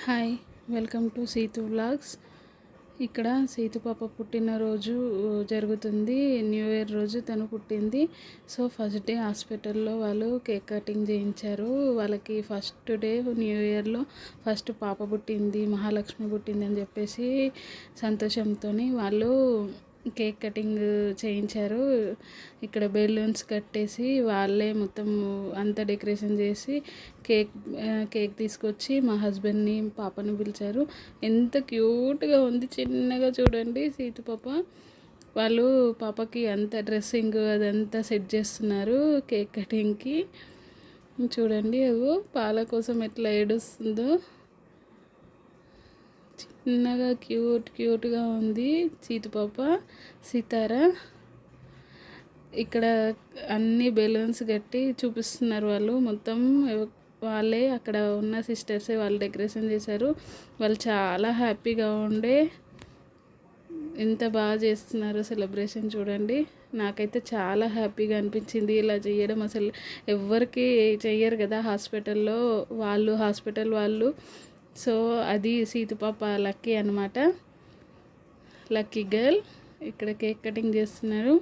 Hi, welcome to Seethu vlogs. ఇక్కడ సీతు పాప పుట్టినరోజు జరుగుతుంది. న్యూ ఇయర్ రోజు తను పుట్టింది. సో ఫస్ట్ డే హాస్పిటల్లో వాళ్ళు కేక్ కటింగ్ చేయించారు. వాళ్ళకి ఫస్ట్ డే న్యూ ఇయర్లో ఫస్ట్ పాప పుట్టింది, మహాలక్ష్మి పుట్టింది అని చెప్పేసి సంతోషంతో వాళ్ళు కేక్ కటింగ్ చేయించారు. ఇక్కడ బెలూన్స్ కట్టేసి వాళ్ళే మొత్తం అంతా డెకరేషన్ చేసి కేక్ తీసుకొచ్చి మా హస్బెండ్ని పాపని పిలిచారు. ఎంత క్యూట్గా ఉంది, చిన్నగా చూడండి సీతు పాప. వాళ్ళు పాపకి అంత డ్రెస్సింగ్ అదంతా సెట్ చేస్తున్నారు కేక్ కటింగ్కి. చూడండి అవి పాల కోసం ఎట్లా ఏడుస్తుందో, చిన్నగా క్యూట్గా ఉంది సీతు పాప. సితార ఇక్కడ అన్ని బెలూన్స్ కట్టి చూపిస్తున్నారు వాళ్ళు మొత్తం. వాళ్ళే అక్కడ ఉన్న సిస్టర్సే వాళ్ళు డెకరేషన్ చేశారు. వాళ్ళు చాలా హ్యాపీగా ఉండే ఎంత బాగా చేస్తున్నారు సెలబ్రేషన్ చూడండి. నాకైతే చాలా హ్యాపీగా అనిపించింది ఇలా చేయడం. అసలు ఎవ్వరికి చెయ్యరు కదా హాస్పిటల్లో, హాస్పిటల్ వాళ్ళు. సో అది సీతు పాప లక్కీ అనమాట, లక్కీ గర్ల్. ఇక్కడ కేక్ కటింగ్ చేస్తున్నారు.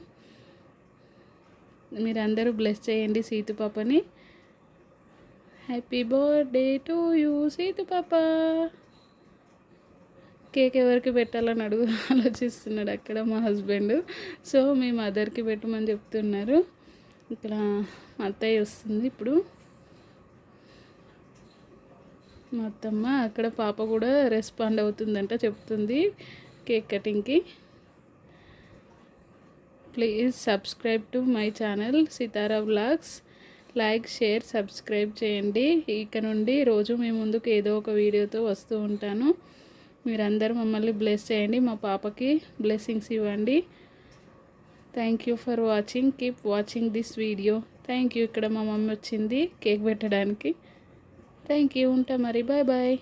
మీరు అందరూ బ్లెస్ చేయండి సీతు పాపని. Happy birthday to you Situ పాప. కేక్ ఎవరికి పెట్టాలని ఆలోచిస్తున్నాడు అక్కడ మా హస్బెండ్. సో మీ మదర్కి పెట్టమని చెప్తున్నారు. ఇక్కడ అత్తయ్య వస్తుంది ఇప్పుడు. మా అత్తమ్మ అక్కడ పాప కూడా రెస్పాండ్ అవుతుందంట, చెప్తుంది కేక్ కటింగ్కి. Please subscribe to my channel Sitara vlogs. Like, share, subscribe చేయండి. ఇక నుండి రోజు మీ ముందుకు ఏదో ఒక వీడియోతో వస్తూ ఉంటాను. మీరందరూ మమ్మల్ని బ్లెస్ చేయండి, మా పాపకి బ్లెస్సింగ్స్ ఇవ్వండి. Thank you for watching. Keep watching this video. Thank you. ఇక్కడ మా మమ్మీ వచ్చింది కేక్ పెట్టడానికి. Thank you. ఉంటా మరి. Bye bye.